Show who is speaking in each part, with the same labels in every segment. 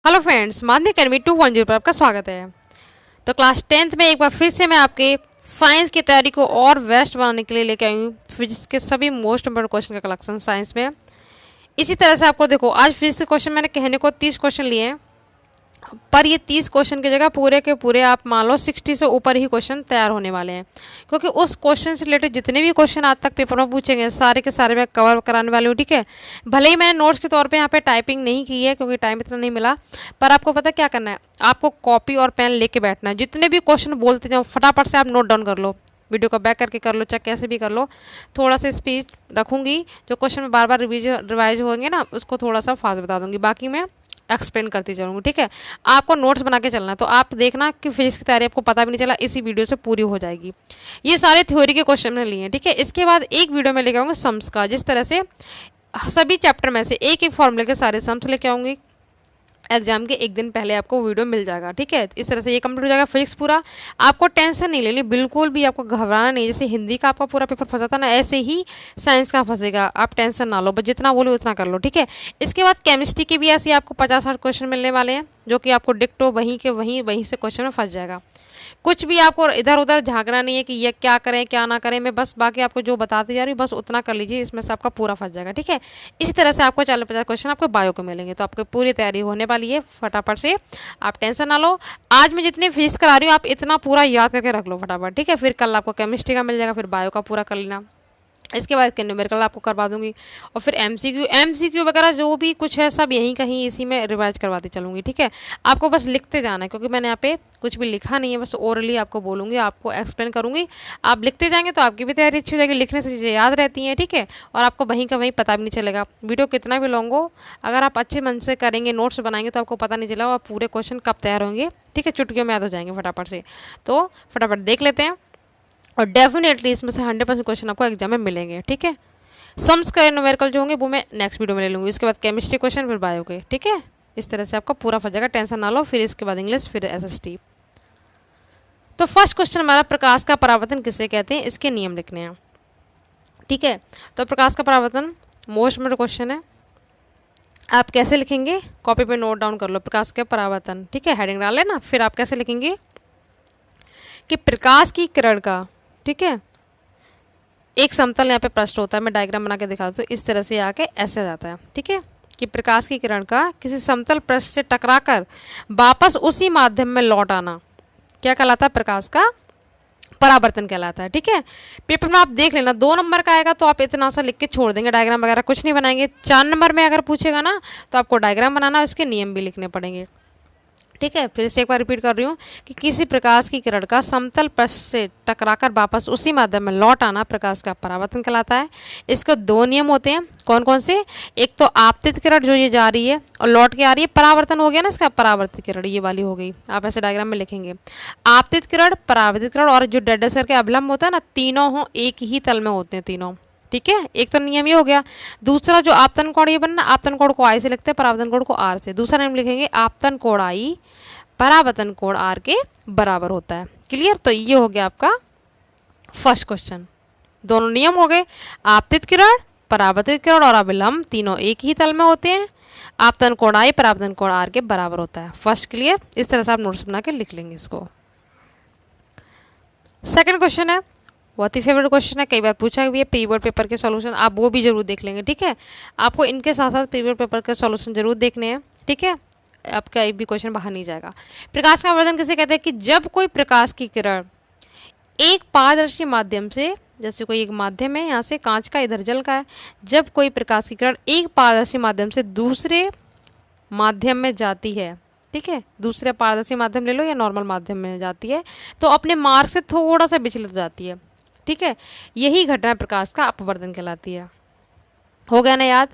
Speaker 1: Hello friends, माध्यमिक academy 2.0 पर आपका स्वागत है। तो क्लास 10th में एक बार फिर से मैं आपके साइंस की तैयारी को और बेस्ट बनाने के लिए लेके आई हूँ फिजिक्स के सभी मोस्ट इंपोर्टेंट क्वेश्चन का कलेक्शन साइंस में। इसी तरह से आपको देखो, आज फिजिक्स के क्वेश्चन मैंने कहने को 30 क्वेश्चन लिए हैं, पर ये 30 क्वेश्चन की जगह पूरे के पूरे आप मान लो 60 से ऊपर ही क्वेश्चन तैयार होने वाले हैं, क्योंकि उस क्वेश्चन से रिलेटेड जितने भी क्वेश्चन आज तक पेपर में पूछेंगे सारे के सारे मैं कवर कराने वाली हूँ। ठीक है, भले ही मैंने नोट्स के तौर पे यहाँ पे टाइपिंग नहीं की है क्योंकि टाइम इतना नहीं मिला, पर आपको पता क्या करना है, आपको कॉपी और पेन लेके बैठना है। जितने भी क्वेश्चन बोलते जाओ फटाफट से आप नोट डाउन कर लो, वीडियो को बैक करके कर लो, चाहे कैसे भी कर लो। थोड़ा सा स्पीड रखूँगी, जो क्वेश्चन में बार बार रिवाइज होंगे ना उसको थोड़ा सा फास्ट बता दूँगी, बाकी मैं एक्सप्लेन करती चलूँगी। ठीक है, आपको नोट्स बना के चलना है, तो आप देखना कि फिजिक्स की तैयारी आपको पता भी नहीं चला, इसी वीडियो से पूरी हो जाएगी। ये सारे थ्योरी के क्वेश्चन मैंने लिए हैं। ठीक है, इसके बाद एक वीडियो में लेके आऊँगी सम्स का, जिस तरह से सभी चैप्टर में से एक एक फॉर्मूले के सारे सम्स लेके आऊँगी। एग्जाम के एक दिन पहले आपको वीडियो मिल जाएगा। ठीक है, इस तरह से ये कंप्लीट हो जाएगा फिजिक्स पूरा। आपको टेंशन नहीं लेनी, बिल्कुल भी आपको घबराना नहीं। जैसे हिंदी का आपका पूरा पेपर फंसा था ना, ऐसे ही साइंस का फंसेगा, आप टेंशन ना लो, बस जितना बोलो उतना कर लो। ठीक है, इसके बाद केमिस्ट्री के भी ऐसे आपको 50-60 क्वेश्चन मिलने वाले हैं, जो कि आपको डिक्टो वहीं के वहीं से क्वेश्चन में फंस जाएगा। कुछ भी आपको इधर उधर झांकना नहीं है कि ये क्या करें क्या ना करें, मैं बस बाकी आपको जो बताती जा रही हूँ बस उतना कर लीजिए, इसमें से आपका पूरा फंस जाएगा। ठीक है, इसी तरह से आपको 40-50 क्वेश्चन आपको बायो को मिलेंगे, तो आपकी पूरी तैयारी होने वाली है। फटाफट से आप टेंशन ना लो, आज मैं जितनी फिजिक्स करा रही हूँ आप इतना पूरा याद करके रख लो फटाफट। ठीक है, फिर कल आपको केमिस्ट्री का मिल जाएगा, फिर बायो का पूरा कर लेना। इसके बाद इसके न्यूमेरिकल आपको करवा दूंगी, और फिर एमसीक्यू वगैरह जो भी कुछ है सब यहीं कहीं इसी में रिवाइज करवाती चलूँगी। ठीक है, आपको बस लिखते जाना है, क्योंकि मैंने यहाँ पे कुछ भी लिखा नहीं है, बस ओरली आपको बोलूँगी, आपको एक्सप्लेन करूँगी। आप लिखते जाएंगे तो आपकी भी तैयारी अच्छी हो जाएगी, लिखने से चीज़ें याद रहती हैं। ठीक है, और आपको वहीं का वहीं पता भी नहीं चलेगा। वीडियो कितना भी लॉन्ग हो, अगर आप अच्छे मन से करेंगे, नोट्स बनाएंगे, तो आपको पता नहीं चलेगा और पूरे क्वेश्चन कब तैयार होंगे। ठीक है, चुटकियों में याद हो जाएंगे फटाफट से। तो फटाफट देख लेते हैं, और डेफिनेटली इसमें से 100% क्वेश्चन आपको एग्जाम में मिलेंगे। ठीक है, सम्स का न्यूमेरिकल जो होंगे वो मैं नेक्स्ट वीडियो में ले लूँगी। इसके बाद केमिस्ट्री क्वेश्चन, फिर बायो के। ठीक है, इस तरह से आपका पूरा फंस जाएगा, टेंशन ना लो। फिर इसके बाद इंग्लिश, फिर एसएसटी। तो फर्स्ट क्वेश्चन हमारा, प्रकाश का परावर्तन किसे कहते हैं, इसके नियम लिखने हैं। ठीक है, तो प्रकाश का परावर्तन मोस्ट इंपोर्टेंट क्वेश्चन है। आप कैसे लिखेंगे, कॉपी पे नोट डाउन कर लो, प्रकाश का परावर्तन। ठीक है, हेडिंग डाल लेना। फिर आप कैसे लिखेंगे कि प्रकाश की किरण का, ठीक है, एक समतल यहाँ पे पृष्ठ होता है, मैं डायग्राम बना के दिखा दूँ, इस तरह से आके ऐसे जाता है। ठीक है, कि प्रकाश की किरण का किसी समतल पृष्ठ से टकराकर वापस उसी माध्यम में लौट आना क्या कहलाता है, प्रकाश का परावर्तन कहलाता है। ठीक है, पेपर में आप देख लेना 2 नंबर का आएगा तो आप इतना सा लिख के छोड़ देंगे, डायग्राम वगैरह कुछ नहीं बनाएंगे। 4 नंबर में अगर पूछेगा ना तो आपको डायग्राम बनाना, इसके नियम भी लिखने पड़ेंगे। ठीक है, फिर से एक बार रिपीट कर रही हूँ कि किसी प्रकाश की किरण का समतल पृष्ठ से टकराकर वापस उसी माध्यम में लौट आना प्रकाश का परावर्तन कहलाता है। इसके 2 नियम होते हैं, कौन कौन से, एक तो आपतित किरण जो ये जा रही है और लौट के आ रही है, परावर्तन हो गया ना इसका, परावर्तित किरण ये वाली हो गई। आप ऐसे डायग्राम में लिखेंगे, आपतित किरण, परावर्तित किरण और जो डेड करके अवलंब होता है ना, तीनों हो एक ही तल में होते हैं तीनों। ठीक है, एक तो नियम ये हो गया। दूसरा जो आपतन कोण ये बनना, आपतन कोण को आई से लिखते हैं, परावर्तन कोण को आर से। दूसरा नियम लिखेंगे, आपतन कोण आई परावर्तन कोण आर के बराबर होता है। क्लियर, तो ये हो गया आपका फर्स्ट क्वेश्चन। दोनों नियम हो गए, आपतित किरण, परावर्तित किरण और अविलंब तीनों एक ही तल में होते हैं। आपतन कोण आई परावर्तन कोण आर के बराबर होता है। फर्स्ट क्लियर, इस तरह से आप नोट्स बना के लिख लेंगे इसको। सेकंड क्वेश्चन है, बहुत ही फेवरेट क्वेश्चन है, कई बार पूछा भी है, प्री बोर्ड पेपर के सॉल्यूशन आप वो भी जरूर देख लेंगे। ठीक है, आपको इनके साथ साथ प्री बोर्ड पेपर के सॉल्यूशन जरूर देखने हैं। ठीक है, आपका एक भी क्वेश्चन बाहर नहीं जाएगा। प्रकाश का परावर्तन किसे कहते हैं, कि जब कोई प्रकाश की किरण एक पारदर्शी माध्यम से, जैसे कोई एक माध्यम है यहाँ से कांच का, इधर जल का है, जब कोई प्रकाश की किरण एक पारदर्शी माध्यम से दूसरे माध्यम में जाती है, ठीक है, दूसरे पारदर्शी माध्यम ले लो या नॉर्मल माध्यम में जाती है, तो अपने मार्ग से थोड़ा सा विचलित जाती है। ठीक है, यही घटना प्रकाश का अपवर्तन कहलाती है। हो गया ना याद,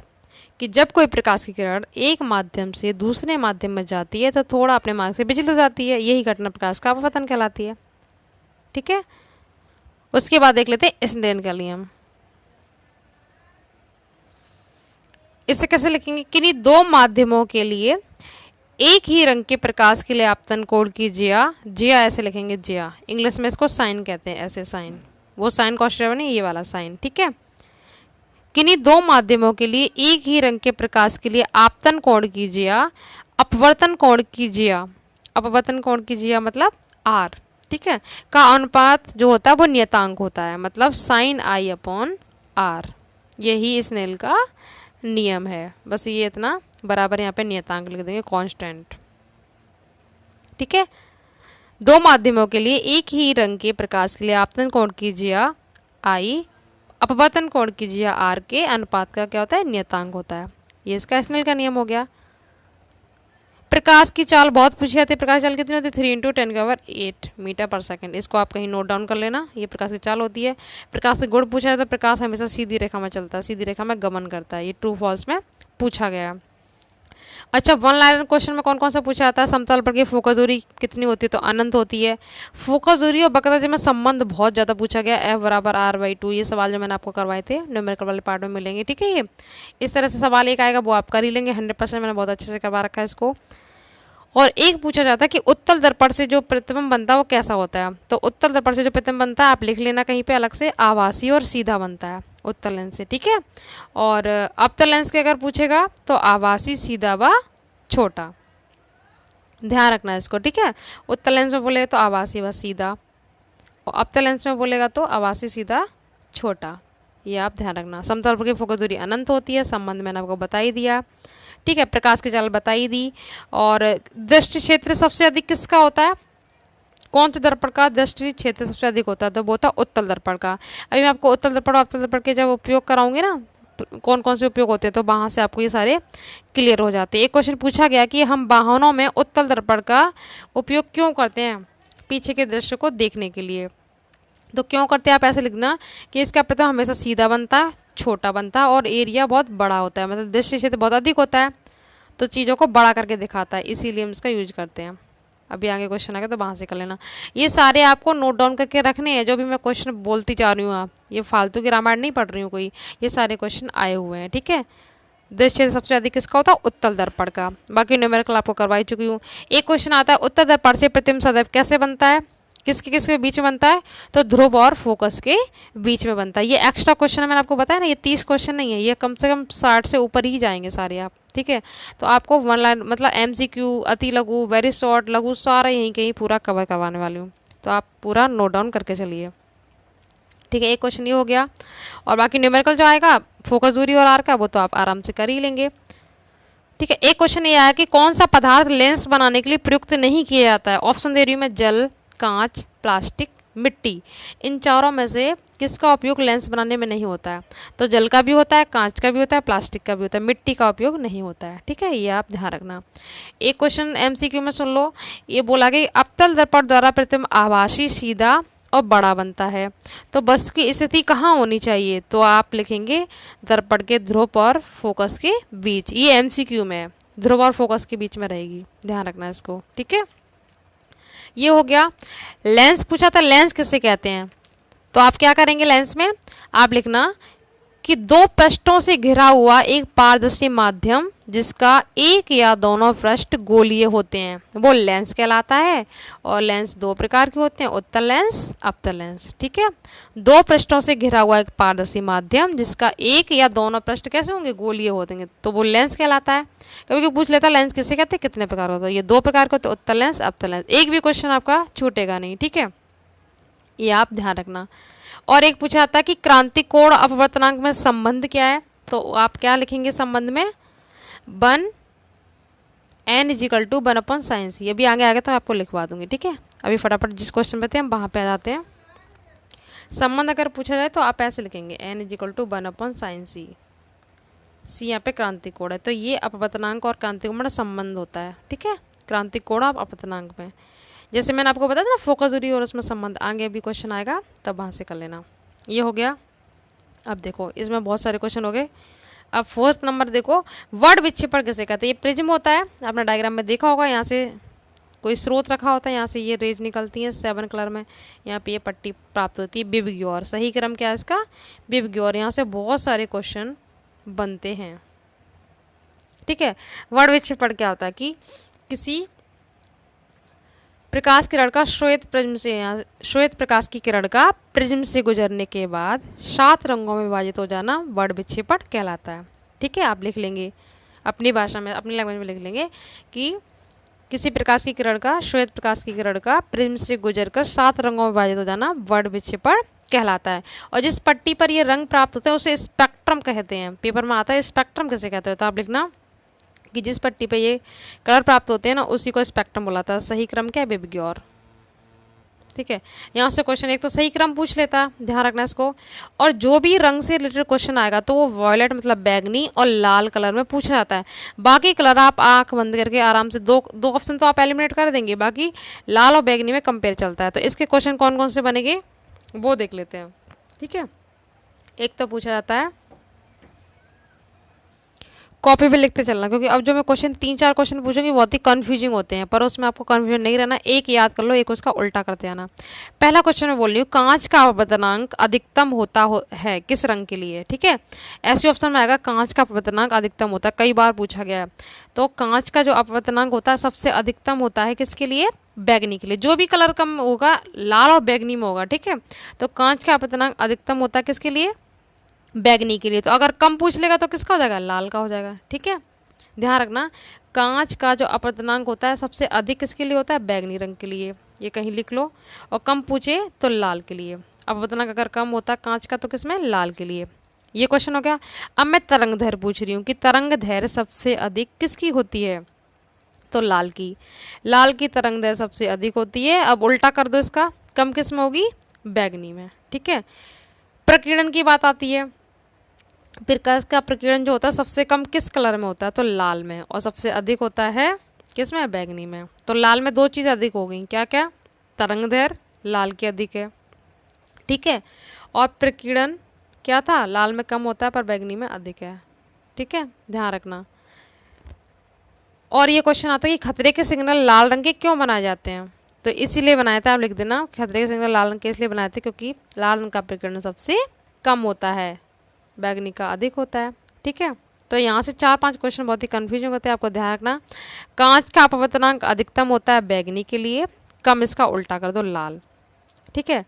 Speaker 1: कि जब कोई प्रकाश की किरण एक माध्यम से दूसरे माध्यम में जाती है तो थोड़ा अपने मार्ग से विचलित जाती है, यही घटना प्रकाश का अपवर्तन कहलाती है। ठीक है, उसके बाद देख लेते हैं स्नेल का नियम। इसे कैसे लिखेंगे, किन्हीं 2 माध्यमों के लिए एक ही रंग के प्रकाश के लिए आपतन कोण की जिया ऐसे लिखेंगे, जिया इंग्लिश में इसको साइन कहते हैं, ऐसे साइन, वो साइन कॉन्स्टेंट नहीं, ये वाला साइन। ठीक है, किन्हीं 2 माध्यमों के लिए एक ही रंग के प्रकाश के लिए आपतन कोण की जिया अपवर्तन कोण की जिया, अपवर्तन कोण की जिया मतलब आर, ठीक है, का अनुपात जो होता है वो नियतांक होता है, मतलब साइन आई अपॉन आर। यही स्नेल का नियम है। बस ये इतना बराबर यहाँ पे नियतांक लिख देंगे, कांस्टेंट। ठीक है, दो माध्यमों के लिए एक ही रंग के प्रकाश के लिए आपतन कोण की जिया आई, अपवर्तन कोण की जिया आर के अनुपात का क्या होता है, नियतांक होता है। ये इसका स्नेल का नियम हो गया। प्रकाश की चाल बहुत पूछी जाती है। प्रकाश की चाल कितनी होती है, 3 × 10⁸ मीटर पर सेकंड। इसको आप कहीं नोट डाउन कर लेना, ये प्रकाश की चाल होती है। प्रकाश से गुण पूछा जाता है, प्रकाश हमेशा सीधी रेखा में चलता है, सीधी रेखा में गमन करता है। ये ट्रू फॉल्स में पूछा गया। अच्छा, वन लाइन क्वेश्चन में कौन कौन सा पूछा जाता है, समतल पर की फोकस दूरी कितनी होती है, तो अनंत होती है। फोकस दूरी और वक्रता में संबंध बहुत ज़्यादा पूछा गया, F = R/2। ये सवाल जो मैंने आपको करवाए थे न्यूमेरिकल वाले पार्ट में मिलेंगे। ठीक है, ये इस तरह से सवाल एक आएगा, वो आप कर ही लेंगे 100%। मैंने बहुत अच्छे से करवा रखा है इसको। और एक पूछा जाता है कि उत्तल दर्पण से जो प्रतिबिंब बनता है वो कैसा होता है, तो उत्तल दर्पण से जो प्रतिबिंब बनता है आप लिख लेना कहीं पे अलग से, आभासी और सीधा बनता है उत्तल लेंस से। ठीक है, और अवतल लेंस के अगर पूछेगा तो आभासी, सीधा व छोटा, ध्यान रखना इसको। ठीक है, उत्तल लेंस में बोलेगा तो आभासी व सीधा, और अवतल लेंस में बोलेगा तो आभासी, सीधा, छोटा। ये आप ध्यान रखना। समतल पर की फोकस दूरी अनंत होती है, संबंध मैंने आपको बता ही दिया। ठीक है, प्रकाश की चाल बताई दी। और दृष्टि क्षेत्र सबसे अधिक किसका होता है, कौन से दर्पण का दृष्टि क्षेत्र सबसे अधिक होता है, तो वो होता है उत्तल दर्पण का। अभी मैं आपको उत्तल दर्पण और अवतल दर्पण के जब उपयोग कराऊंगी ना, कौन कौन से उपयोग होते हैं, तो वहाँ से आपको ये सारे क्लियर हो जाते हैं। एक क्वेश्चन पूछा गया कि हम वाहनों में उत्तल दर्पण का उपयोग क्यों करते हैं, पीछे के दृश्य को देखने के लिए। तो क्यों करते हैं आप ऐसे लिखना कि इसका प्रतिबिंब हमेशा सीधा बनता है, छोटा बनता है और एरिया बहुत बड़ा होता है, मतलब दृष्टि क्षेत्र बहुत अधिक होता है, तो चीज़ों को बड़ा करके दिखाता है, इसीलिए हम इसका यूज करते हैं। अभी आगे क्वेश्चन आएगा तो वहाँ से कर लेना। ये सारे आपको नोट डाउन करके रखने हैं, जो भी मैं क्वेश्चन बोलती जा रही हूँ, आप ये फालतू की रामायण नहीं पढ़ रही हूँ कोई, ये सारे क्वेश्चन आए हुए हैं। ठीक है, दृष्टि क्षेत्र सबसे अधिक किसका होता है, उत्तल दर्पण का। बाकी न्यूमेरिकल आपको करवाई चुकी हूँ। एक क्वेश्चन आता है, उत्तल दर्पण से प्रतिबिंब सदैव कैसे बनता है, किसके किसके बीच में बनता है, तो ध्रुव और फोकस के बीच में बनता है। ये एक्स्ट्रा क्वेश्चन है, मैंने आपको बताया ना, ये 30 क्वेश्चन नहीं है, ये कम से कम 60 से ऊपर ही जाएंगे सारे आप। ठीक है, तो आपको वन लाइन मतलब MCQ, अति लघु, वेरी शॉर्ट, लघु, सारा यहीं कहीं पूरा कवर करवाने वाली हूँ, तो आप पूरा नोट डाउन करके चलिए। ठीक है, एक क्वेश्चन ये हो गया। और बाकी न्यूमेरिकल जो आएगा फोकस दूरी और आर का, वो तो आप आराम से कर ही लेंगे। ठीक है, एक क्वेश्चन ये आया कि कौन सा पदार्थ लेंस बनाने के लिए प्रयुक्त नहीं किया जाता है। ऑप्शन दे रही हूँ मैं, जल, कांच, प्लास्टिक, मिट्टी। इन चारों में से किसका उपयोग लेंस बनाने में नहीं होता है, तो जल का भी होता है, कांच का भी होता है, प्लास्टिक का भी होता है, मिट्टी का उपयोग नहीं होता है। ठीक है, ये आप ध्यान रखना। एक क्वेश्चन MCQ में सुन लो, ये बोला कि अवतल दर्पण द्वारा प्रतिबिंब आभासी, सीधा और बड़ा बनता है, तो वस्तु की स्थिति कहाँ होनी चाहिए, तो आप लिखेंगे दर्पण के ध्रुव और फोकस के बीच। ये MCQ में है, ध्रुव और फोकस के बीच में रहेगी, ध्यान रखना इसको। ठीक है, ये हो गया। लेंस पूछा था, लेंस किसे कहते हैं, तो आप क्या करेंगे, लेंस में आप लिखना कि दो पृष्ठों से घिरा हुआ एक पारदर्शी माध्यम जिसका एक या दोनों पृष्ठ गोलीय होते हैं वो लेंस कहलाता है। और लेंस दो प्रकार के होते हैं, उत्तल लेंस, अवतल लेंस। ठीक है, दो पृष्ठों से घिरा हुआ एक पारदर्शी माध्यम जिसका एक या दोनों पृष्ठ कैसे होंगे, गोलीय होते, तो वो लेंस कहलाता है। कभी कभी पूछ लेता लेंस किसे कहते हैं, कितने प्रकार होता है, ये दो प्रकार के होते हैं, उत्तल लेंस, अवतल लेंस। एक भी क्वेश्चन आपका छूटेगा नहीं। ठीक है, ये आप ध्यान रखना। और एक पूछा था कि क्रांति कोण अपवर्तनांक में संबंध क्या है, तो आप क्या लिखेंगे संबंध में, 1 n=1/sin। ये भी आगे आगे तो आपको लिखवा दूंगी। ठीक है, अभी फटाफट जिस क्वेश्चन पे थे हम वहाँ पे आ जाते हैं। संबंध अगर पूछा जाए तो आप ऐसे लिखेंगे n=1/sin c। सी यहाँ पे क्रांति कोण है, तो ये अपवर्तनांक और क्रांति कोण में संबंध होता है। ठीक है, क्रांति कोण और अपवर्तनांक में, जैसे मैंने आपको बताया था ना फोकस दूरी और उसमें संबंध, आगे भी क्वेश्चन आएगा तब वहाँ से कर लेना। ये हो गया। अब देखो इसमें बहुत सारे क्वेश्चन हो गए। अब 4th नंबर देखो, वर्ड विक्षेपण किसे कहते हैं। ये प्रिज्म होता है, आपने डायग्राम में देखा होगा, यहाँ से कोई स्रोत रखा होता है, यहाँ से ये रेज निकलती हैं 7 कलर में, यहाँ पे ये पट्टी प्राप्त होती है। विबग्योर, सही क्रम क्या है इसका, विबग्योर। यहाँ से बहुत सारे क्वेश्चन बनते हैं। ठीक है, वर्ड विक्षेपण क्या होता है कि किसी प्रकाश किरण का श्वेत प्रिज्म से, श्वेत प्रकाश की किरण का प्रिज्म से गुजरने के बाद 7 रंगों में विभाजित हो जाना वर्ड विक्षेपण कहलाता है। ठीक है, आप लिख लेंगे। अपनी भाषा में, अपनी लैंग्वेज में लिख लेंगे कि किसी प्रकाश की किरण का, श्वेत प्रकाश की किरण का प्रिज्म से गुजरकर 7 रंगों में विभाजित हो जाना वर्ण विक्षेपण कहलाता है। और जिस पट्टी पर ये रंग प्राप्त होते हैं उसे स्पेक्ट्रम कहते हैं। पेपर में आता है स्पेक्ट्रम किसे कहते हैं, तो आप लिखना कि जिस पट्टी पे ये कलर प्राप्त होते हैं ना उसी को स्पेक्ट्रम बोलाता है। सही क्रम क्या है बेबी और, ठीक है। यहाँ से क्वेश्चन एक तो सही क्रम पूछ लेता है, ध्यान रखना इसको। और जो भी रंग से रिलेटेड क्वेश्चन आएगा तो वो वॉयलेट मतलब बैगनी और लाल कलर में पूछा जाता है। बाकी कलर आप आंख बंद करके आराम से दो ऑप्शन तो आप एलिमिनेट कर देंगे, बाकी लाल और बैगनी में कंपेयर चलता है। तो इसके क्वेश्चन कौन कौन से बनेंगे वो देख लेते हैं, ठीक है। एक तो पूछा जाता है, कॉपी पे लिखते चलना, क्योंकि अब जो मैं क्वेश्चन 3-4 क्वेश्चन पूछूंगी बहुत ही कंफ्यूजिंग होते हैं, पर उसमें आपको कंफ्यूजन नहीं रहना। एक याद कर लो, एक उसका उल्टा करते आना। पहला क्वेश्चन मैं बोल रही हूँ, कांच का अपवर्तनांक अधिकतम होता है किस रंग के लिए, ठीक है। ऐसे ऑप्शन में आएगा कांच का अपवर्तनांक अधिकतम होता है, कई बार पूछा गया है। तो कांच का जो अपवर्तनांक होता है सबसे अधिकतम होता है किसके लिए, बैगनी के लिए। जो भी कलर कम होगा लाल और बैगनी में होगा, ठीक है। तो कांच का अपवर्तनांक अधिकतम होता है किसके लिए, बैगनी के लिए। तो अगर कम पूछ लेगा तो किसका हो जाएगा, लाल का हो जाएगा, ठीक है। ध्यान रखना, कांच का जो अपवर्तनांक होता है सबसे अधिक किसके लिए होता है, बैगनी रंग के लिए, ये कहीं लिख लो। और कम पूछे तो लाल के लिए। अपवर्तनांक अगर कम होता है कांच का तो किसमें, लाल के लिए। ये क्वेश्चन हो गया। अब मैं तरंग दैर्घ्य पूछ रही हूँ कि तरंग दैर्घ्य सबसे अधिक किसकी होती है, तो लाल की। लाल की तरंग दैर्घ्य सबसे अधिक होती है। अब उल्टा कर दो इसका, कम किस में होगी, बैगनी में, ठीक है। प्रकीर्णन की बात आती है, प्रकाश का प्रकीर्णन जो होता है सबसे कम किस कलर में होता है, तो लाल में, और सबसे अधिक होता है किस में, बैगनी में। तो लाल में दो चीज़ अधिक हो गई, क्या क्या, तरंग दैर्घ्य लाल की अधिक है, ठीक है। और प्रकीर्णन क्या था, लाल में कम होता है पर बैगनी में अधिक है, ठीक है, ध्यान रखना। और ये क्वेश्चन आता है कि खतरे के सिग्नल लाल रंग के क्यों बनाए जाते हैं, तो इसीलिए बनाए थे, आप लिख देना खतरे के सिग्नल लाल रंग के इसलिए बनाए थे क्योंकि लाल रंग का प्रकीर्णन सबसे कम होता है, बैगनी का अधिक होता है, ठीक है। तो यहाँ से 4-5 क्वेश्चन बहुत ही कंफ्यूजिंग होते हैं, आपको ध्यान रखना। कांच का अपवर्तनांक अधिकतम होता है बैगनी के लिए, कम इसका उल्टा कर दो लाल, ठीक है।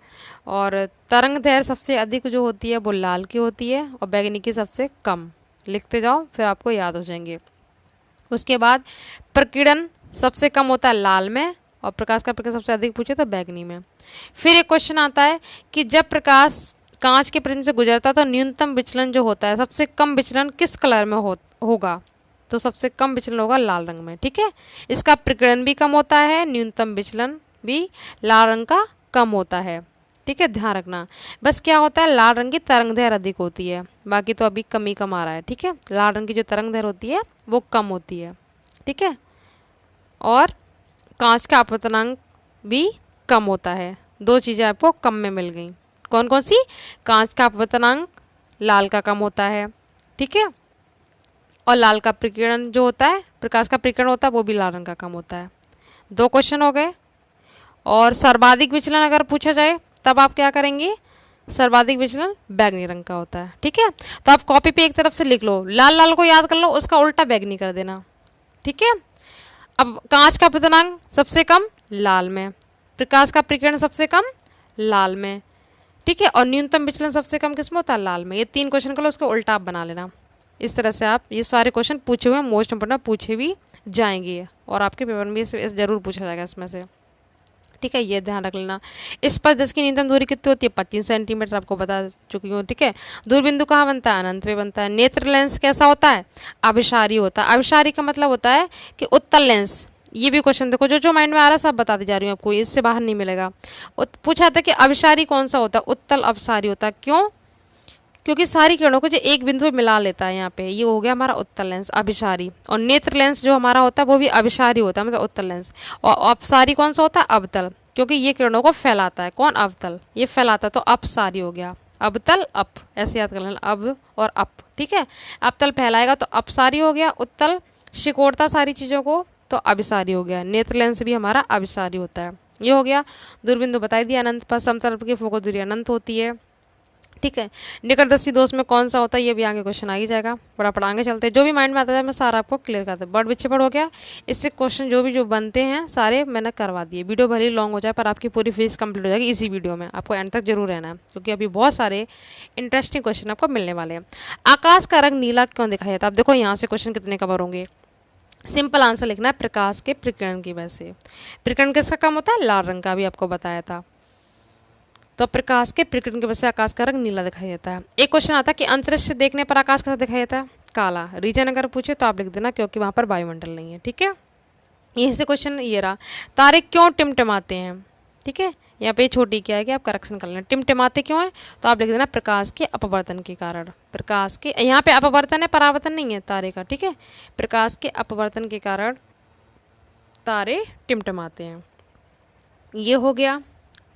Speaker 1: और तरंग दैर्घ्य सबसे अधिक जो होती है वो लाल की होती है और बैगनी की सबसे कम, लिखते जाओ फिर आपको याद हो जाएंगे। उसके बाद प्रकीर्णन सबसे कम होता है लाल में और प्रकाश का प्रकीर्णन सबसे अधिक पूछे तो बैगनी में। फिर एक क्वेश्चन आता है कि जब प्रकाश कांच के प्रिज्म से गुजरता है तो न्यूनतम विचलन जो होता है, सबसे कम विचलन किस कलर में होगा, तो सबसे कम विचलन होगा लाल रंग में, ठीक है। इसका प्रकीर्णन भी कम होता है, न्यूनतम विचलन भी लाल रंग का कम होता है, ठीक है, ध्यान रखना। बस क्या होता है, लाल रंग की तरंग दैर्घ्य अधिक होती है, बाकी तो अभी कम ही कम आ रहा है, ठीक है। लाल रंग की जो तरंग दैर्घ्य होती है वो कम होती है, ठीक है। और कांच का अपवर्तनांक भी कम होता है। दो चीज़ें आपको कम में मिल गई, कौन कौन सी, कांच का अपवर्तनांक लाल का कम होता है, ठीक है। और लाल का प्रकीर्णन जो होता है, प्रकाश का प्रकीर्णन होता है वो भी लाल रंग का कम होता है। 2 क्वेश्चन हो गए। और सर्वाधिक विचलन अगर पूछा जाए तब आप क्या करेंगे, सर्वाधिक विचलन बैगनी रंग का होता है, ठीक है। तो आप कॉपी पे एक तरफ से लिख लो, लाल लाल को याद कर लो, उसका उल्टा बैगनी कर देना, ठीक है। अब कांच का अपवर्तनांक सबसे कम लाल में, प्रकाश का प्रकीर्णन सबसे कम लाल में, ठीक है। और न्यूनतम विचलन सबसे कम किसमें होता है, लाल में। ये 3 क्वेश्चन कर लो, उसको उल्टा आप बना लेना। इस तरह से आप ये सारे क्वेश्चन पूछे हुए मोस्ट इंपोर्टेंट पूछे भी जाएंगे और आपके पेपर में भी जरूर पूछा जाएगा इसमें से, ठीक है, ये ध्यान रख लेना। इस पर 10 की न्यूनतम दूरी कितनी होती है, 25 सेंटीमीटर, आपको बता चुकी हूँ, ठीक है। दूरबिंदु कहाँ बनता है, अनंत पे बनता है। नेत्र लेंस कैसा होता है, अभिसारी होता है। अभिसारी का मतलब होता है कि उत्तल लेंस, ये भी क्वेश्चन देखो जो जो माइंड में आ रहा है सब बताती जा रही हूँ आपको, इससे बाहर नहीं मिलेगा। पूछा था कि अभिसारी कौन सा होता है, उत्तल अभिसारी होता है। क्यों, क्योंकि सारी किरणों को जो एक बिंदु पे मिला लेता है, यहाँ पे ये हो गया हमारा उत्तल लेंस अभिसारी। और नेत्र लेंस जो हमारा होता है वो भी अभिसारी होता है, मतलब उत्तल लेंस। और अपसारी कौन सा होता है, अवतल, क्योंकि ये किरणों को फैलाता है। कौन, अवतल, ये फैलाता है, तो अपसारी हो गया। अवतल अप, ऐसे याद कर लेना, अब और अप, ठीक है। अवतल फैलाएगा तो अपसारी हो गया, उत्तल सिकोड़ता सारी चीज़ों को तो अभिसारी हो गया। नेत्र लेंस भी हमारा अभिसारी होता है। ये हो गया। दूरबिंदु बताई दिया, अनंत पर समतल की फोकस दूरी अनंत होती है। ठीक है। निकटवर्ती दोस्त में कौन सा होता है, ये भी आगे क्वेश्चन आ ही जाएगा, फटाफट आगे चलते हैं। जो भी माइंड में आता है मैं सारा आपको क्लियर करता हूँ। बर्ड विच्छेपण हो गया, इससे क्वेश्चन जो बनते हैं सारे मैंने करवा दिए। वीडियो भले ही लॉन्ग हो जाए पर आपकी पूरी फीस कंप्लीट हो जाएगी इसी वीडियो में, आपको एंड तक जरूर रहना है क्योंकि अभी बहुत सारे इंटरेस्टिंग क्वेश्चन आपको मिलने वाले हैं। आकाश का रंग नीला क्यों दिखाई देता है? अब देखो यहाँ से क्वेश्चन कितने कवर होंगे। सिंपल आंसर लिखना है, प्रकाश के प्रकीर्णन की वजह से। प्रकीर्णन किसका कम होता है? लाल रंग का, भी आपको बताया था। तो प्रकाश के प्रकीर्णन की वजह से आकाश का रंग नीला दिखाई देता है। एक क्वेश्चन आता है कि अंतरिक्ष से देखने पर आकाश कैसा दिखाई देता है? काला। रीजन अगर पूछे तो आप लिख देना क्योंकि वहां पर वायुमंडल नहीं है। ठीक है, यहीं से क्वेश्चन ये रहा, तारे क्यों टिमटिमाते हैं? ठीक है, यहाँ पे छोटी क्या है कि आप करेक्शन कर लेना। टिमटिमाते क्यों है तो आप लिख देना प्रकाश के अपवर्तन के कारण। प्रकाश के, यहाँ पे अपवर्तन है, परावर्तन नहीं है तारे का। ठीक है, प्रकाश के अपवर्तन के कारण तारे टिमटिमाते हैं। ये हो गया।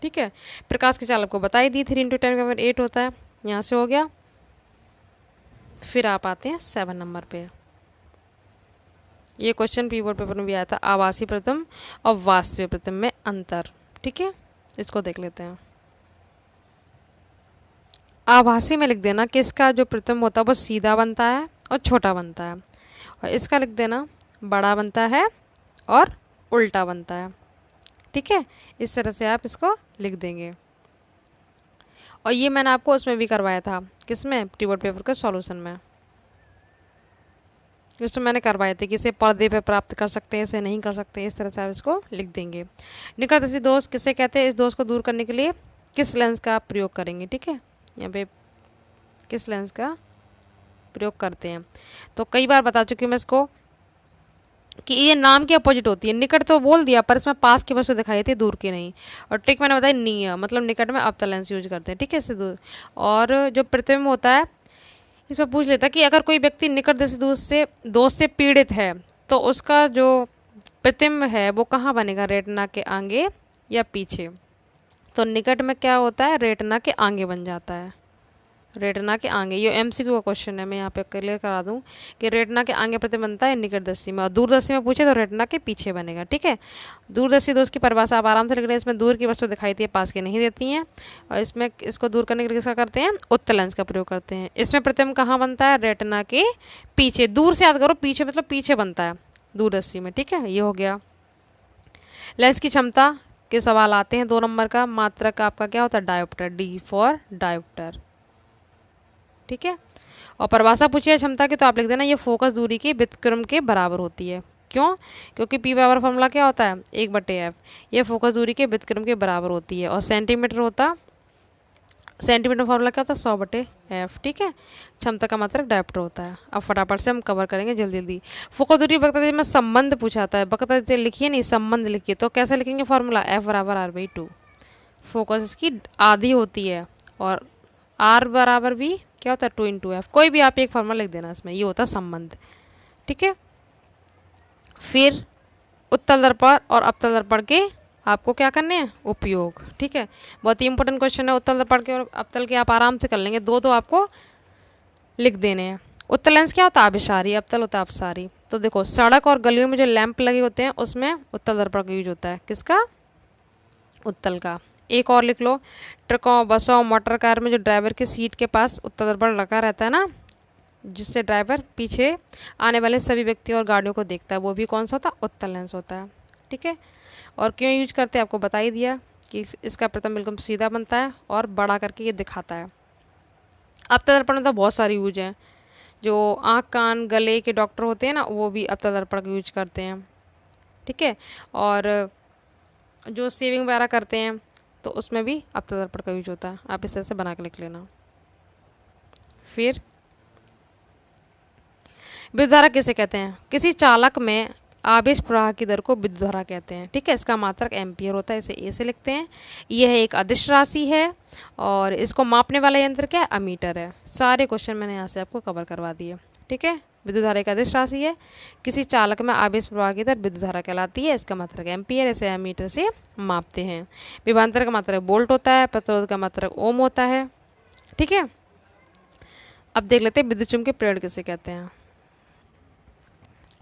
Speaker 1: ठीक है, प्रकाश की चाल आपको बता ही दी, 3 × 10⁸ होता है, यहाँ से हो गया। फिर आप आते हैं 7 नंबर पे। ये क्वेश्चन प्री बोर्ड पेपर में भी आया था, आभासी प्रतिबिंब और वास्तविक प्रतिबिंब में अंतर। ठीक है, इसको देख लेते हैं। आभासी में लिख देना कि इसका जो प्रतिबिंब होता है वो सीधा बनता है और छोटा बनता है, और इसका लिख देना बड़ा बनता है और उल्टा बनता है। ठीक है, इस तरह से आप इसको लिख देंगे। और ये मैंने आपको उसमें भी करवाया था, किसमें? प्री बोर्ड पेपर के सॉल्यूशन में। इसमें मैंने करवाए थे कि इसे पर्दे पे प्राप्त कर सकते हैं, इसे नहीं कर सकते, इस तरह से आप इसको लिख देंगे। निकटवर्ती दोष किसे कहते हैं? इस दोष को दूर करने के लिए किस लेंस का प्रयोग करेंगे? ठीक है, यहाँ पे किस लेंस का प्रयोग करते हैं। तो कई बार बता चुकी हूँ मैं इसको कि ये नाम की अपोजिट होती है। निकट तो बोल दिया पर इसमें पास की वस्तु दिखाई थी, दूर की नहीं। और ट्रिक मैंने बताई निया, मतलब निकट में अवतल लेंस यूज करते हैं। ठीक है, इससे दूर। और जो प्रतिबिंब होता है इसमें पूछ लेता कि अगर कोई व्यक्ति निकटवर्ती दोष से पीड़ित है तो उसका जो प्रतिबिंब है वो कहाँ बनेगा? रेटिना के आगे या पीछे? तो निकट में क्या होता है? रेटिना के आगे बन जाता है, रेटिना के आगे। ये एमसीक्यू का क्वेश्चन है, मैं यहाँ पे क्लियर करा दूँ कि रेटिना के आगे प्रतिबिंब बनता है निकटदर्शी में, और दूरदर्शी में पूछे तो रेटिना के पीछे बनेगा। ठीक है, दूरदर्शी दोष की परिभाषा आप आराम से लिख रहे हैं। इसमें दूर की वस्तु दिखाई देती है, पास की नहीं देती हैं। और इसमें इसको दूर करने के लिए किसका करते हैं? उत्तल लेंस का प्रयोग करते हैं। इसमें प्रतिबिंब कहाँ बनता है? रेटिना के पीछे। दूर से याद करो, पीछे मतलब पीछे बनता है दूरदर्शी में। ठीक है, ये हो गया। लेंस की क्षमता के सवाल आते हैं 2 नंबर का। मात्रक आपका क्या होता है? Dioptre, D for dioptre. ठीक है, और परिभाषा पूछिए क्षमता की तो आप लिख देना ये फोकस दूरी की व्युत्क्रम के बराबर होती है। क्यों? क्योंकि P बराबर फॉर्मूला क्या होता है? 1/f। ये फोकस दूरी के व्युत्क्रम के बराबर होती है। और सेंटीमीटर फॉर्मूला क्या होता है? 100/f। ठीक है, क्षमता का मात्रक डायोप्टर होता है। अब फटाफट से हम कवर करेंगे जल्दी जल्दी। फोकस दूरी वक्रता में संबंध पूछाता है, वक्रता लिखिए नहीं, संबंध लिखिए। तो कैसे लिखेंगे फॉर्मूला? f = r/2। फोकस इसकी आधी होती है और r बराबर भी क्या होता है? 2 × f। कोई भी आप एक फॉर्मूला लिख देना इसमें, ये होता है संबंध। ठीक है, फिर उत्तल दर्पण और अवतल दर्पण के आपको क्या करने हैं? उपयोग। ठीक है, बहुत ही इंपॉर्टेंट क्वेश्चन है। उत्तल दर्पण के और अवतल के आप आराम से कर लेंगे, दो आपको लिख देने हैं। उत्तल लेंस क्या होता है? अभिसारी, अवतल होता है अपसारी। तो देखो, सड़क और गलियों में जो लैंप लगे होते हैं उसमें उत्तल दर्पण का यूज होता है। किसका? उत्तल का। एक और लिख लो, ट्रकों, बसों, मोटर कार में जो ड्राइवर की सीट के पास उत्तल दर्पण लगा रहता है ना, जिससे ड्राइवर पीछे आने वाले सभी व्यक्तियों और गाड़ियों को देखता है, वो भी कौन सा होता है? उत्तल लेंस होता है। ठीक है, और क्यों यूज करते हैं आपको बता ही दिया कि इसका प्रतिबिंब बिल्कुल सीधा बनता है और बड़ा करके ये दिखाता है। अवतल दर्पण में तो बहुत सारी यूज हैं। जो आँख, कान, गले के डॉक्टर होते हैं ना, वो भी अवतल दर्पण का यूज करते हैं। ठीक है, और जो सेविंग वगैरह करते हैं तो उसमें भी अवतल दर्पण का यूज होता है। आप इस तरह से बना के लिख लेना। फिर विद्युत धारा किसे कहते हैं? किसी चालक में आवेश प्रवाह की दर को विद्युत धारा कहते हैं। ठीक है, इसका मात्रक एम्पियर होता है, इसे ए से लिखते हैं। यह एक अदिश राशि है और इसको मापने वाला यंत्र क्या है? अमीटर है। सारे क्वेश्चन मैंने यहाँ से आपको कवर करवा दिए। ठीक है, विद्युत धारा एक अदिश राशि है, किसी चालक में आवेश प्रवाह की दर विद्युत धारा कहलाती है, इसका मात्रक एम्पियर, इसे एमीटर से मापते हैं। विभवांतर का मात्रक वोल्ट होता है, प्रतिरोध का मात्रक ओम होता है। ठीक है, अब देख लेते हैं विद्युत चुम्बकीय प्रेरण किसे कहते हैं।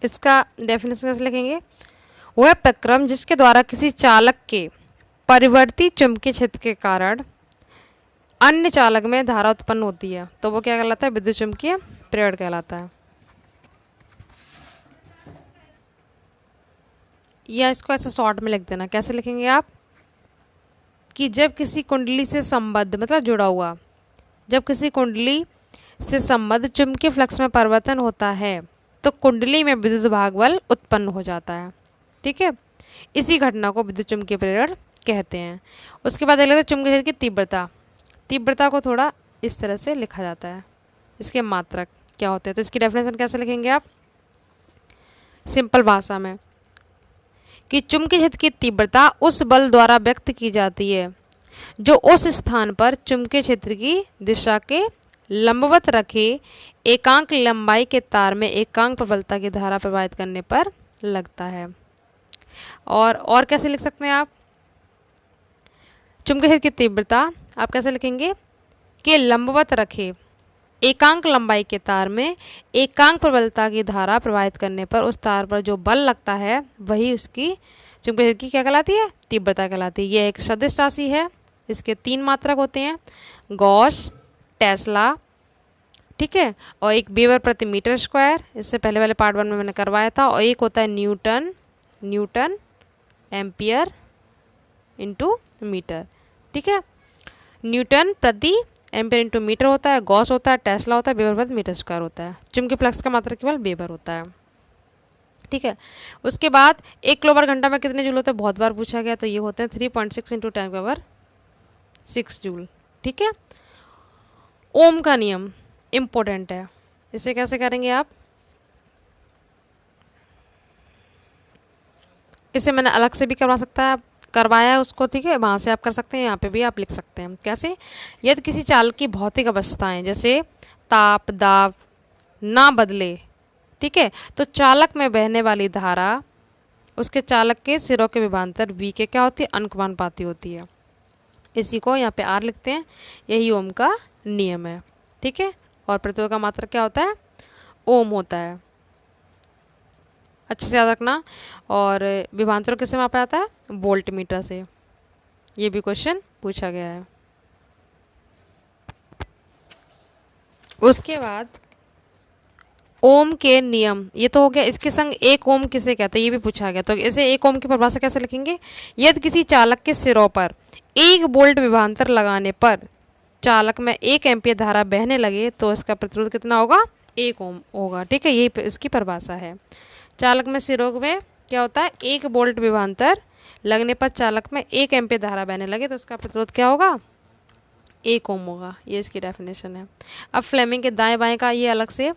Speaker 1: इसका डेफिनेशन कैसे लिखेंगे? वह प्रक्रम जिसके द्वारा किसी चालक के परिवर्ती चुंबकीय क्षेत्र के कारण अन्य चालक में धारा उत्पन्न होती है तो वो क्या कहलाता है, विद्युत चुम्बकीय प्रेरण कहलाता है। या इसको ऐसे शॉर्ट में लिख देना, कैसे लिखेंगे आप, कि जब किसी कुंडली से संबद्ध मतलब जुड़ा हुआ, जब किसी कुंडली से संबद्ध चुंबकीय फ्लक्स में परिवर्तन होता है तो कुंडली में विद्युत भाग बल उत्पन्न हो जाता है। ठीक है, इसी घटना को विद्युत चुम्बकीय प्रेरण कहते हैं। उसके बाद देख लेते हैं चुंबकीय क्षेत्र की तीव्रता। तीव्रता को थोड़ा इस तरह से लिखा जाता है, इसके मात्रक क्या होते हैं, तो इसकी डेफिनेशन कैसे लिखेंगे आप, सिंपल भाषा में, कि चुंबकीय क्षेत्र की तीव्रता उस बल द्वारा व्यक्त की जाती है जो उस स्थान पर चुंबकीय क्षेत्र की दिशा के लंबवत रखे एकांक लंबाई के तार में एकांक प्रबलता की धारा प्रवाहित करने पर लगता है। और कैसे लिख सकते हैं आप, चुंबकीय क्षेत्र की तीव्रता आप कैसे लिखेंगे, कि लंबवत रखे एकांक लंबाई के तार में एकांक प्रबलता की धारा प्रवाहित करने पर उस तार पर जो बल लगता है वही उसकी चुंबकीय क्षेत्र की क्या कहलाती है, तीव्रता कहलाती है। यह एक सदिश राशि है, इसके 3 मात्रक होते हैं, गॉस, टेस्ला, ठीक है, और एक वेबर प्रति मीटर स्क्वायर, इससे पहले वाले पार्ट 1 में मैंने करवाया था, और एक होता है न्यूटन एम्पियर इंटू मीटर। ठीक है, न्यूटन प्रति एम्पियर इंटू मीटर होता है, गॉस होता है, टेस्ला होता है, वेबर प्रति मीटर स्क्वायर होता है। चुंबकीय फ्लक्स का मात्रक केवल वेबर होता है। ठीक है, उसके बाद 1 किलोवाट घंटा में कितने जूल होते हैं, बहुत बार पूछा गया, तो ये होते हैं 3.6 इंटू 10⁻6 जूल। ठीक है, ओम का नियम इम्पोर्टेंट है, इसे कैसे करेंगे आप, इसे मैंने अलग से भी करवाया है उसको, ठीक है, वहाँ से आप कर सकते हैं, यहाँ पे भी आप लिख सकते हैं। कैसे, यदि किसी चालक की भौतिक अवस्थाएं जैसे ताप दाब ना बदले, ठीक है, तो चालक में बहने वाली धारा उसके चालक के सिरों के विभवांतर v के क्या होती है, अनुपाती होती है। इसी को यहाँ पे R लिखते हैं, यही ओम का नियम है। ठीक है, और प्रतिरोध का मात्रक क्या होता है, ओम होता है, अच्छे से याद रखना। और विभवांतर किससे मापा जाता है, वोल्ट मीटर से, ये भी क्वेश्चन पूछा गया है। उसके बाद ओम के नियम, ये तो हो गया, इसके संग एक ओम किसे कहते हैं ये भी पूछा गया, तो इसे एक ओम की परिभाषा कैसे लिखेंगे, यदि किसी चालक के सिरों पर 1 वोल्ट विभवांतर लगाने पर चालक में 1 एम्पियर धारा बहने लगे तो इसका प्रतिरोध कितना होगा, 1 ओम होगा। ठीक है, यही इसकी परिभाषा है। चालक में सिरों में क्या होता है, 1 वोल्ट विभवांतर लगने पर चालक में 1 एम्पियर धारा बहने लगे तो उसका प्रतिरोध क्या होगा, 1 ओम होगा। ये इसकी डेफिनेशन है। अब फ्लेमिंग के दाएं बाएं का ये अलग से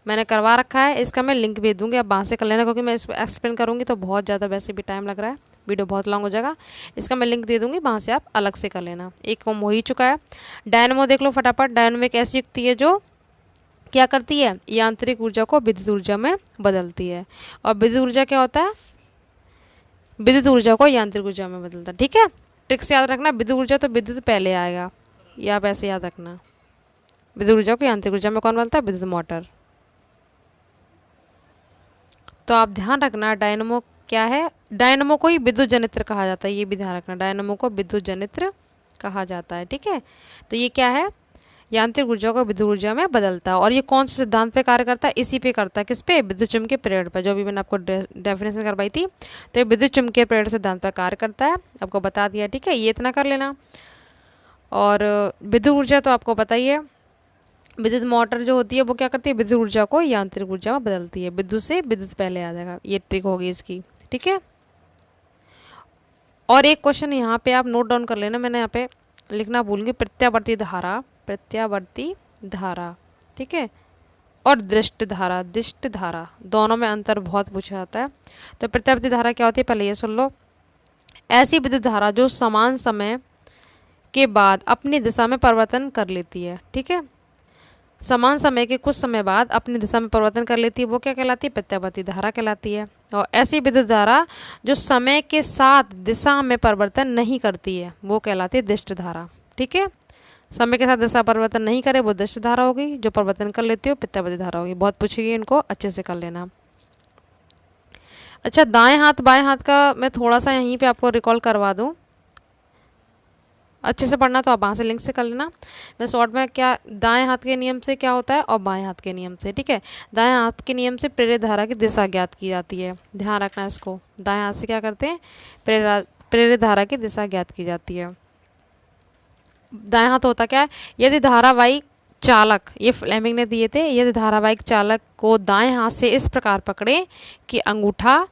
Speaker 1: मैंने करवा रखा है, इसका मैं लिंक भेज दूंगी, आप वहाँ से कर लेना, क्योंकि मैं इस पर एक्सप्लेन करूँगी तो बहुत ज़्यादा वैसे भी टाइम लग रहा है, वीडियो बहुत लॉन्ग हो जाएगा। इसका मैं लिंक दे दूंगी, वहाँ से आप अलग से कर लेना। 1 ओम हो ही चुका है। डायनमो देख लो फटाफट। डायनमो एक ऐसी युक्ति है जो क्या करती है, यांत्रिक ऊर्जा को विद्युत ऊर्जा में बदलती है। और विद्युत ऊर्जा क्या होता है, विद्युत ऊर्जा को यांत्रिक ऊर्जा में बदलता है। ठीक है, ट्रिक से याद रखना, विद्युत ऊर्जा तो विद्युत पहले आएगा, या आप ऐसे याद रखना, विद्युत ऊर्जा को यांत्रिक ऊर्जा में कौन बदलता है, विद्युत मोटर। तो आप ध्यान रखना, डायनमो क्या है, डायनमो को ही विद्युत जनित्र कहा जाता है, ये भी ध्यान रखना, डायनमो को विद्युत जनित्र कहा जाता है। ठीक है, तो ये क्या है, यांत्रिक ऊर्जा को विद्युत ऊर्जा में बदलता है। और ये कौन से सिद्धांत पे कार्य करता है, इसी पे करता है, किस पे, विद्युत चुम्बकीय प्रेरण पर, जो भी मैंने आपको डेफिनेशन करवाई थी। तो ये विद्युत चुम्बकीय प्रेरण सिद्धांत पर कार्य करता है, आपको बता दिया। ठीक है, ये इतना कर लेना। और विद्युत ऊर्जा तो आपको पता ही है, विद्युत मोटर जो होती है वो क्या करती है, विद्युत ऊर्जा को यांत्रिक ऊर्जा में बदलती है, विद्युत से विद्युत पहले आ जाएगा, ये ट्रिक होगी इसकी। ठीक है, और एक क्वेश्चन यहाँ पे आप नोट डाउन कर लेना, मैंने यहाँ पे लिखना भूलूंगी, प्रत्यावर्ती धारा, ठीक है, और दृष्ट धारा दोनों में अंतर बहुत पूछा जाता है। तो प्रत्यावर्ती धारा क्या होती है, पहले ये सुन लो, ऐसी विद्युत धारा जो समान समय के बाद अपनी दिशा में परिवर्तन कर लेती है। ठीक है, समान समय के कुछ समय बाद अपनी दिशा में परिवर्तन कर लेती है, वो क्या कहलाती है, प्रत्यावर्ती धारा कहलाती है। और ऐसी विद्युत धारा जो समय के साथ दिशा में परिवर्तन नहीं करती है वो कहलाती है दृष्ट धारा। ठीक है, समय के साथ दिशा परिवर्तन नहीं करे वो दृष्ट धारा होगी, जो परिवर्तन कर लेती है वो प्रत्यावर्ती धारा होगी। बहुत पूछेगी, इनको अच्छे से कर लेना। अच्छा, दाएं हाथ बाएं हाथ का मैं थोड़ा सा यहीं पे आपको रिकॉल करवा दूं। अच्छे से पढ़ना तो आप वहाँ से लिंक से कर लेना। मैं शॉर्ट में क्या, दाएं हाथ के नियम से क्या होता है और बाएं हाथ के नियम से, ठीक है। दाएं हाथ के नियम से प्रेरित धारा की दिशा ज्ञात की जाती है, ध्यान रखना इसको। दाएं हाथ से क्या करते हैं, प्रेरित धारा की दिशा ज्ञात की जाती है। दाएं हाथ होता क्या है, यदि धारावाहिक चालक, ये फ्लेमिंग ने दिए थे, यदि धारावाहिक चालक को दाएं हाथ से इस प्रकार पकड़े कि अंगूठा,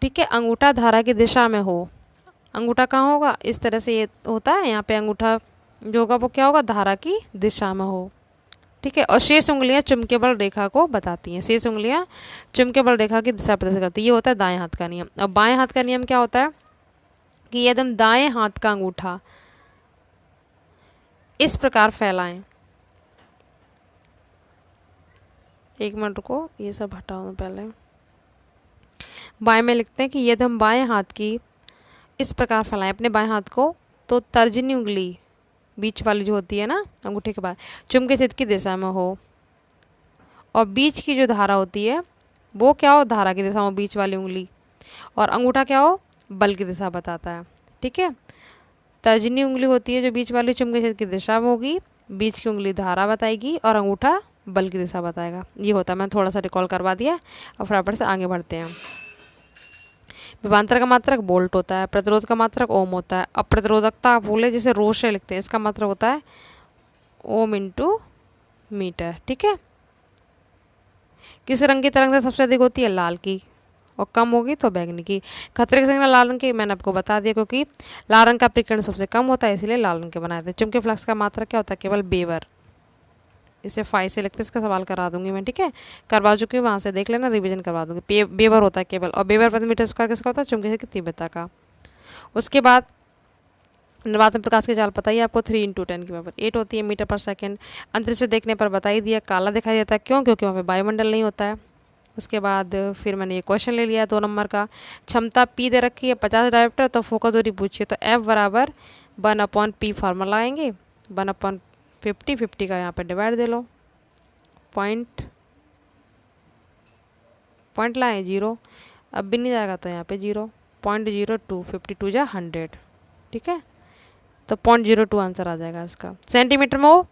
Speaker 1: ठीक है, अंगूठा धारा की दिशा में हो। अंगूठा कहाँ होगा, इस तरह से ये होता है, यहाँ पे अंगूठा जो होगा वो क्या होगा, धारा की दिशा में हो, ठीक है। और शेष उंगलियां चुंबकीय बल रेखा को बताती हैं, शेष उंगलियां चुंबकीय बल रेखा की दिशा प्रदर्शित करती है। ये होता है दाएं हाथ का नियम। और बाएं हाथ का नियम क्या होता है कि यदि हम दाएं हाथ का अंगूठा इस प्रकार फैलाएं, एक मिनट रुको, ये सब हटाओ पहले। बाएं में लिखते हैं कि यदि हम बाएं हाथ की इस प्रकार फैलाएं अपने बाएं हाथ को, तो तर्जनी उंगली, बीच वाली जो होती है ना अंगूठे के बाद, चुंबकीय क्षेत्र की दिशा में हो, और बीच की जो धारा होती है वो क्या हो, धारा की दिशा में बीच वाली उंगली, और अंगूठा क्या हो, बल की दिशा बताता है, ठीक है। तर्जनी उंगली होती है जो बीच वाली चुंबकीय क्षेत्र की दिशा में होगी, बीच की उंगली धारा बताएगी और अंगूठा बल की दिशा बताएगा। ये होता है, मैं थोड़ा सा रिकॉल करवा दिया। और फटाफट से आगे बढ़ते हैं। विभवांतर का मात्रक वोल्ट होता है, प्रतिरोध का मात्रक ओम होता है। अब प्रतिरोधकता बोले जिसे रो से लिखते हैं, इसका मात्रक होता है ओम इंटू मीटर, ठीक है। किस रंग की तरंग सबसे अधिक होती है, लाल की, और कम होगी तो बैंगनी की। खतरे की संख्या लाल रंग की मैंने आपको बता दिया, क्योंकि लाल रंग का प्रकीर्णन सबसे कम होता है, इसलिए लाल रंग के बनाए थे। चुंबकीय फ्लक्स का मात्रक क्या होता है, केवल बेवर, इसे फाई से लिखते, इसका सवाल करा दूंगी मैं, ठीक है, करवा चुकी हूँ, वहाँ से देख लेना, रिवीजन करवा दूंगी। बेवर होता है केवल, और बेवर प्रति मीटर स्क्वायर किसका होता है, चुंबकीय की तीव्रता का। उसके बाद निर्वातन प्रकाश की चाल पता ही आपको 3 × 10⁸ होती है मीटर पर सेकंड। अंतरिक्ष से देखने पर बता ही दिया, काला दिखाई देता है, क्यों, क्योंकि वहाँ पे वायुमंडल नहीं होता है। उसके बाद फिर मैंने ये क्वेश्चन ले लिया 2 नंबर का, क्षमता P दे रखी है 50 डायोप्टर, तो फोकस दूरी पूछिए, तो F बराबर 1/P फार्मूला आएंगे, 1/50, 50 का यहाँ पे डिवाइड दे लो, पॉइंट लाएँ 0, अब भी नहीं जाएगा तो यहाँ पे 0, 0.02, 52 जा 100, ठीक है, तो 0.02 आंसर आ जाएगा इसका। सेंटीमीटर में हो,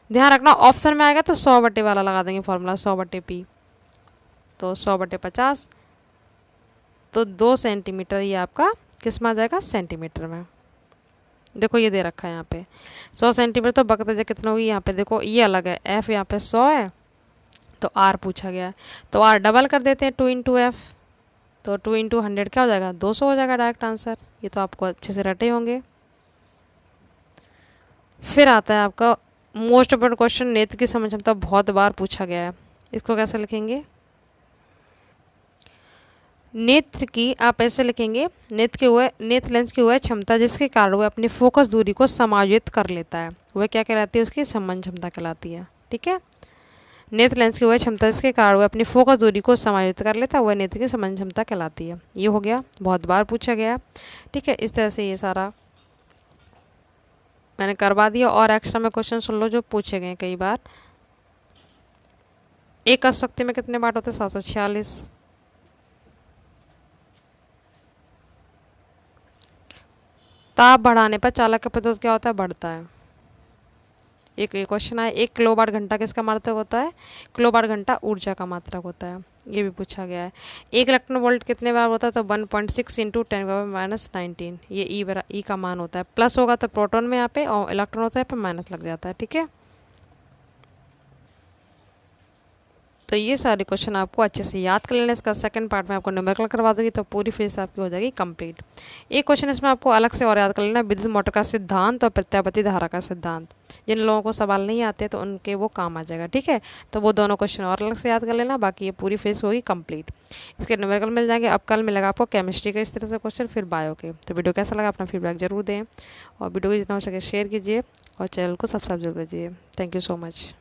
Speaker 1: ध्यान रखना ऑप्शन में आएगा तो 100/, वाला लगा देंगे फॉर्मूला, 100/P, तो 100/50, तो 2 सेंटीमीटर ये आपका किस में आ जाएगा, सेंटीमीटर में। देखो ये दे रखा है यहाँ पे 100 सेंटीमीटर, तो बकते कितना होगी, यहाँ पे देखो ये अलग है, F यहाँ पे 100 है, तो R पूछा गया है, तो R डबल कर देते हैं 2 × F, तो 2 × 100 क्या हो जाएगा, 200 हो जाएगा डायरेक्ट आंसर। ये तो आपको अच्छे से रटे होंगे। फिर आता है आपका मोस्ट इम्पोर्टेंट क्वेश्चन, नेत्र की समझ क्षमता बहुत बार पूछा गया है, इसको कैसे लिखेंगे, नेत्र की आप ऐसे लिखेंगे, नेत्र लेंस की वह क्षमता जिसके कारण वह अपनी फोकस दूरी को समायोजित कर लेता है, वह क्या कहलाती है, उसकी संबंध क्षमता कहलाती है, ठीक है। नेत्र लेंस की वह क्षमता जिसके कारण वह अपनी फोकस दूरी को समायोजित कर लेता है, वह नेत्र की संबंध क्षमता कहलाती है। ये हो गया, बहुत बार पूछा गया, ठीक है। इस तरह से ये सारा मैंने करवा दिया। और एक्स्ट्रा में क्वेश्चन सुन लो जो पूछे गए कई बार। एक शक्ति में कितने वाट होते हैं, 746। ताप बढ़ाने पर चालक का प्रतिरोध क्या होता है, बढ़ता है। एक क्वेश्चन आया, 1 किलोवाट घंटा किसका मात्रक होता है, किलोवाट घंटा ऊर्जा का मात्रक होता है, ये भी पूछा गया है। 1 इलेक्ट्रॉन वोल्ट कितने बार होता है, तो 1.6 × 10⁻⁻19, ये ई का मान होता है। प्लस होगा तो प्रोटॉन में यहाँ पे, और इलेक्ट्रॉन होता है पर माइनस लग जाता है, ठीक है। तो ये सारे क्वेश्चन आपको अच्छे से याद कर लेना। इसका सेकंड पार्ट में आपको न्यूमेरिकल करवा दूंगी, तो पूरी फेज आपकी हो जाएगी कंप्लीट। एक क्वेश्चन इसमें आपको अलग से और याद कर लेना, विद्युत मोटर का सिद्धांत और प्रत्यावर्ती धारा का सिद्धांत। जिन लोगों को सवाल नहीं आते तो उनके वो काम आ जाएगा, ठीक है। तो वो दोनों क्वेश्चन और अलग से याद कर लेना, बाकी ये पूरी फेज होगी कंप्लीट। इसके न्यूमेरिकल मिल जाएंगे। अब कल मिलेगा आपको केमिस्ट्री का इस तरह से क्वेश्चन, फिर बायो के। तो वीडियो कैसा लगा अपना फीडबैक जरूर दें, और वीडियो को जितना हो सके शेयर कीजिए, और चैनल को सब्सक्राइब जरूर कीजिए। Thank you so much.